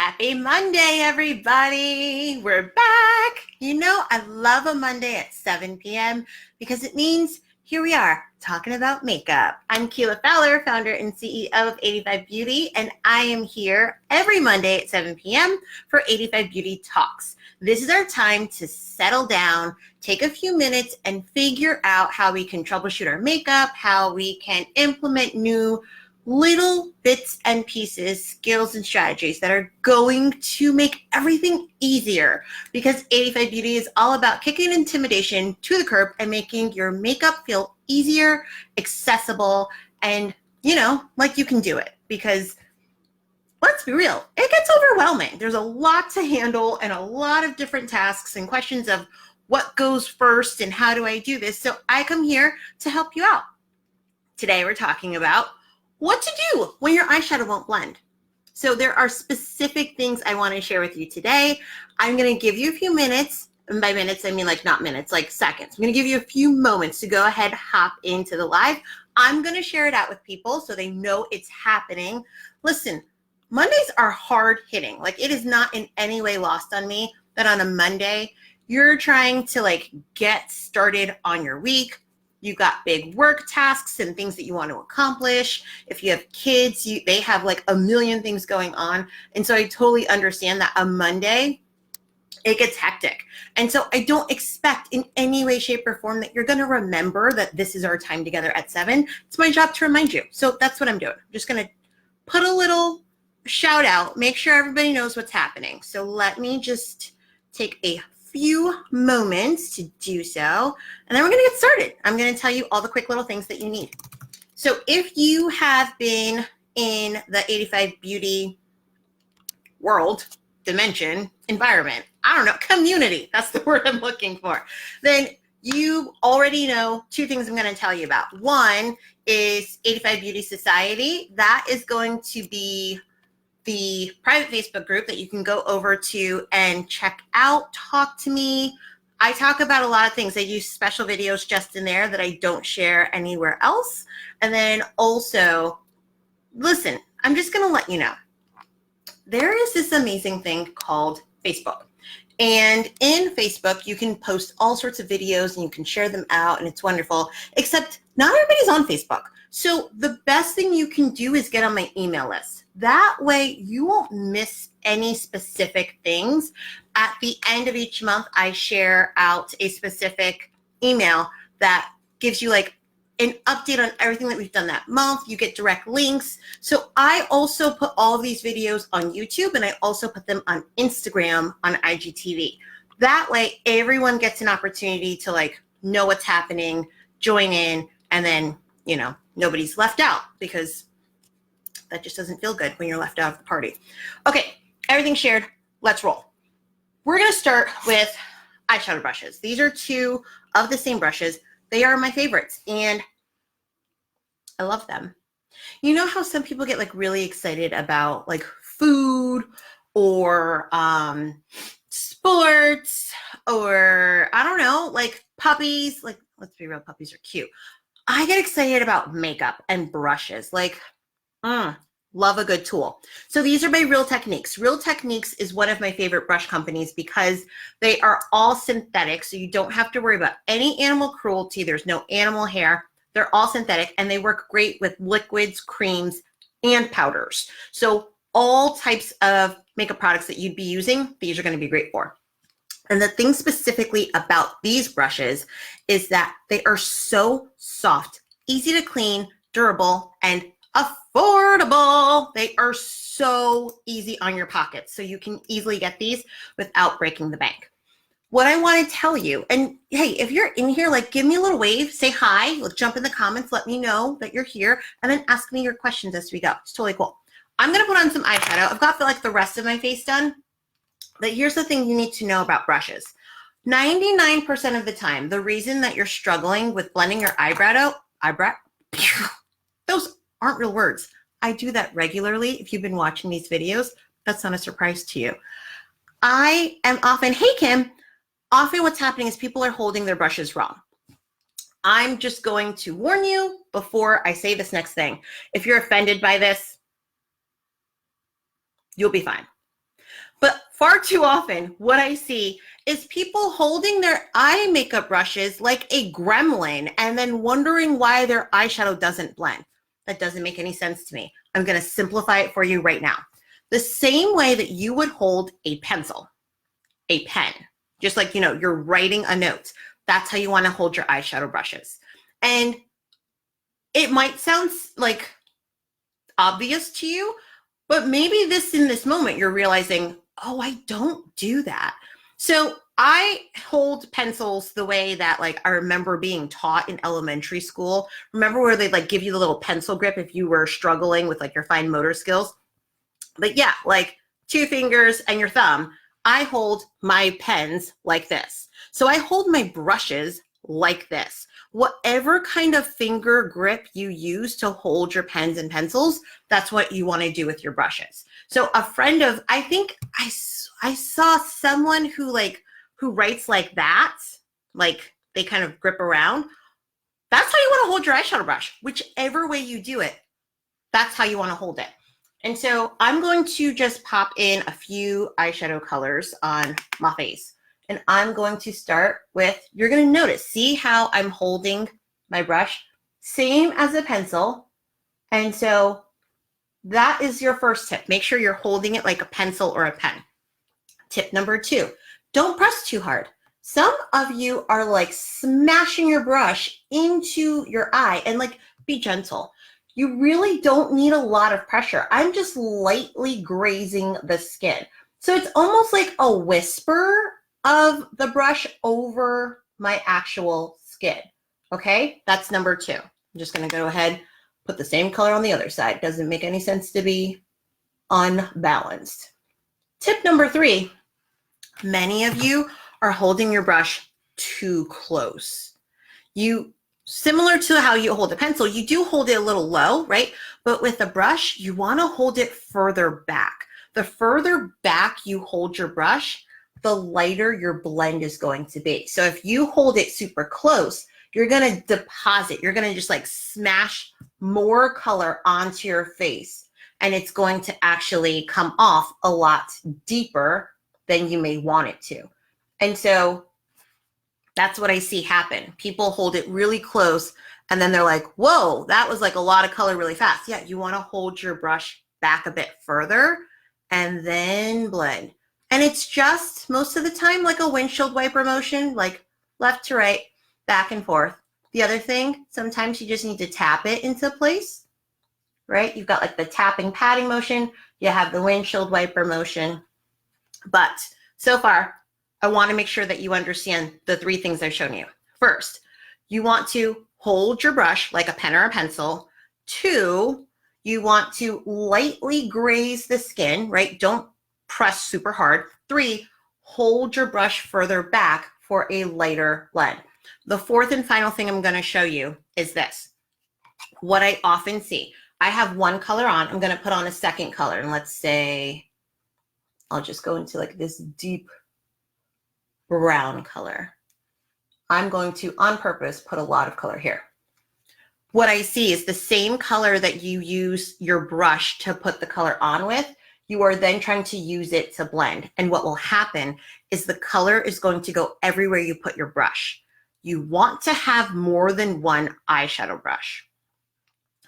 Happy Monday, everybody. We're back. You know, I love a Monday at 7 p.m. because it means here we are talking about makeup. I'm Keila Fowler, founder and CEO of 85 Beauty, and I am here every Monday at 7 p.m. for 85 Beauty Talks. This is our time to settle down, take a few minutes, and figure out how we can troubleshoot our makeup, how we can implement new little bits and pieces, skills and strategies that are going to make everything easier, because 85 Beauty is all about kicking intimidation to the curb and making your makeup feel easier, accessible, and like you can do it. Because let's be real, it gets overwhelming. There's a lot to handle and a lot of different tasks and questions of what goes first and how do I do this. So I come here to help you out. Today we're talking about what to do when your eyeshadow won't blend. So there are specific things I want to share with you today. I'm going to give you a few minutes, and by minutes I mean like not minutes, like seconds. I'm going to give you a few moments to go ahead, hop into the live. I'm going to share it out with people so they know it's happening. Listen, Mondays are hard hitting. Like, it is not in any way lost on me that on a Monday you're trying to get started on your week. You got big work tasks and things that you want to accomplish. If you have kids, they have a million things going on. And so I totally understand that a Monday, it gets hectic. And so I don't expect in any way, shape, or form that you're going to remember that this is our time together at 7. It's my job to remind you. So that's what I'm doing. I'm just going to put a little shout out, make sure everybody knows what's happening. So let me just take a few moments to do so, and then we're going to get started. I'm going to tell you all the quick little things that you need. So if you have been in the 85 Beauty world, dimension, environment, I don't know, community, that's the word I'm looking for, then you already know two things I'm going to tell you about. One is 85 Beauty Society. That is going to be the private Facebook group that you can go over to and check out, talk to me. I talk about a lot of things. I do special videos just in there that I don't share anywhere else. And then also, listen, I'm just going to let you know, there is this amazing thing called Facebook. And in Facebook, you can post all sorts of videos and you can share them out, and it's wonderful, except not everybody's on Facebook. So the best thing you can do is get on my email list. That way you won't miss any specific things. At the end of each month, I share out a specific email that gives you an update on everything that we've done that month. You get direct links. So I also put all of these videos on YouTube, and I also put them on Instagram, on IGTV. That way everyone gets an opportunity to know what's happening, join in, and then, nobody's left out, because that just doesn't feel good when you're left out of the party. Okay, everything's shared. Let's roll. We're going to start with eyeshadow brushes. These are two of the same brushes. They are my favorites, and I love them. You know how some people get really excited about food or sports, or I don't know, puppies. Let's be real, puppies are cute. I get excited about makeup and brushes. Love a good tool. So these are by Real Techniques. Real Techniques is one of my favorite brush companies because they are all synthetic, so you don't have to worry about any animal cruelty. There's no animal hair. They're all synthetic, and they work great with liquids, creams, and powders. So all types of makeup products that you'd be using, these are going to be great for. And the thing specifically about these brushes is that they are so soft, easy to clean, durable, and affordable. They are so easy on your pockets, so you can easily get these without breaking the bank. What I want to tell you, and hey, if you're in here, give me a little wave, say hi, jump in the comments, let me know that you're here, and then ask me your questions as we go. It's totally cool. I'm going to put on some eyeshadow. I've got the rest of my face done. But here's the thing you need to know about brushes. 99% of the time, the reason that you're struggling with blending your eyebrow, those aren't real words. I do that regularly. If you've been watching these videos, that's not a surprise to you. I am often, hey Kim, often what's happening is people are holding their brushes wrong. I'm just going to warn you before I say this next thing. If you're offended by this, you'll be fine. far too often, what I see is people holding their eye makeup brushes like a gremlin and then wondering why their eyeshadow doesn't blend. That doesn't make any sense to me. I'm going to simplify it for you right now. The same way that you would hold a pencil, a pen, just like, you know, you're writing a note. That's how you want to hold your eyeshadow brushes. And it might sound like obvious to you, but maybe in this moment, you're realizing, oh, I don't do that. So I hold pencils the way that like I remember being taught in elementary school. Remember where they like give you the little pencil grip if you were struggling with like your fine motor skills? But yeah, like 2 fingers and your thumb. I hold my pens like this. So I hold my brushes like this. Whatever kind of finger grip you use to hold your pens and pencils, that's what you want to do with your brushes. So a friend of, I think I saw someone who writes like that, like they kind of grip around. That's how you want to hold your eyeshadow brush. Whichever way you do it, that's how you want to hold it. And so I'm going to just pop in a few eyeshadow colors on my face. And I'm going to start with, you're going to notice, see how I'm holding my brush? Same as a pencil. And so that is your first tip. Make sure you're holding it like a pencil or a pen. Tip number 2, don't press too hard. Some of you are like smashing your brush into your eye, and like, be gentle. You really don't need a lot of pressure. I'm just lightly grazing the skin. So it's almost like a whisper of the brush over my actual skin. Okay, that's number 2. I'm just going to go ahead, put the same color on the other side. Doesn't make any sense to be unbalanced. Tip number 3, many of you are holding your brush too close. Similar to how you hold a pencil, you do hold it a little low, right? But with a brush, you want to hold it further back. The further back you hold your brush, the lighter your blend is going to be. So if you hold it super close, you're going to deposit, you're going to just like smash more color onto your face, and it's going to actually come off a lot deeper than you may want it to. And so that's what I see happen. People hold it really close and then they're like, whoa, that was like a lot of color really fast. Yeah, you want to hold your brush back a bit further and then blend. And it's just most of the time like a windshield wiper motion, like left to right, back and forth. The other thing, sometimes you just need to tap it into place, right? You've got like the tapping patting motion, you have the windshield wiper motion. But so far, I want to make sure that you understand the 3 things I've shown you. First, you want to hold your brush like a pen or a pencil. 2, you want to lightly graze the skin, right? Don't press super hard. 3, hold your brush further back for a lighter blend. The 4th and final thing I'm going to show you is this. What I often see, I have one color on. I'm going to put on a second color. And let's say, I'll just go into like this deep brown color. I'm going to, on purpose, put a lot of color here. What I see is the same color that you use your brush to put the color on with, you are then trying to use it to blend. And what will happen is the color is going to go everywhere you put your brush. You want to have more than one eyeshadow brush.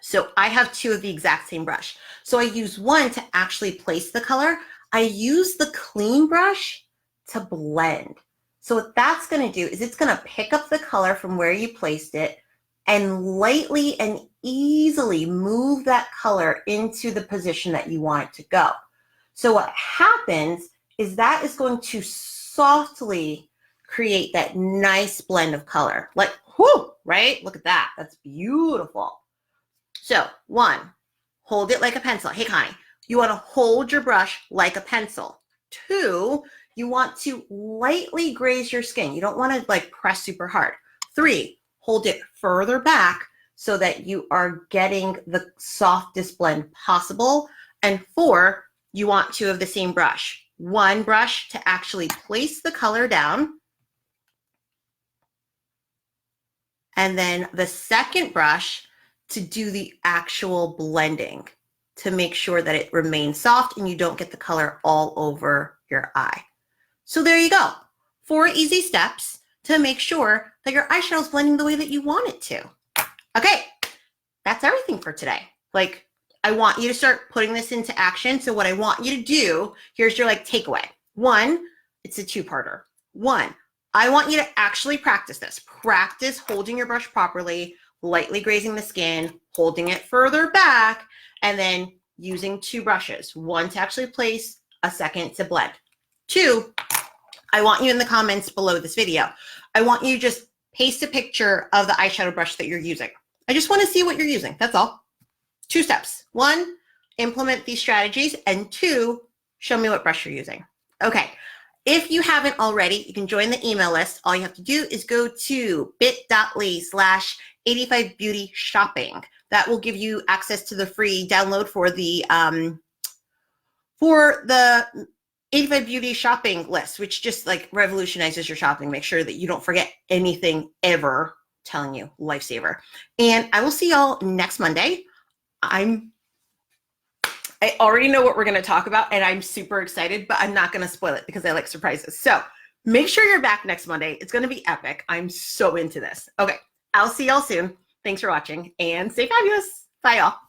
So I have 2 of the exact same brush. So I use one to actually place the color. I use the clean brush to blend. So what that's going to do is it's going to pick up the color from where you placed it and lightly and easily move that color into the position that you want it to go. So what happens is that is going to softly create that nice blend of color. Like, whoo, right? Look at that. That's beautiful. So 1, hold it like a pencil. Hey, Connie, you want to hold your brush like a pencil. 2, you want to lightly graze your skin. You don't want to like press super hard. 3, hold it further back so that you are getting the softest blend possible. And 4, you want 2 of the same brush. 1 brush to actually place the color down. And then the second brush to do the actual blending, to make sure that it remains soft and you don't get the color all over your eye. So there you go. 4 easy steps to make sure that your eyeshadow is blending the way that you want it to. Okay, that's everything for today. Like, I want you to start putting this into action. So what I want you to do, here's your like takeaway. 1, it's a 2-parter. 1, I want you to actually practice this. Practice holding your brush properly, lightly grazing the skin, holding it further back, and then using 2 brushes. 1 to actually place, a second to blend. 2, I want you in the comments below this video. I want you to just paste a picture of the eyeshadow brush that you're using. I just want to see what you're using. That's all. 2 steps. 1, implement these strategies, and 2, show me what brush you're using. Okay. If you haven't already, you can join the email list. All you have to do is go to bit.ly/eightyfive beauty shopping. That will give you access to the free download for the 85 beauty shopping list, which just like revolutionizes your shopping. Make sure that you don't forget anything ever. Telling you, lifesaver. And I will see y'all next Monday. I already know what we're going to talk about, and I'm super excited, but I'm not going to spoil it because I like surprises. So make sure you're back next Monday. It's going to be epic. I'm so into this. Okay, I'll see y'all soon. Thanks for watching, and stay fabulous. Bye, y'all.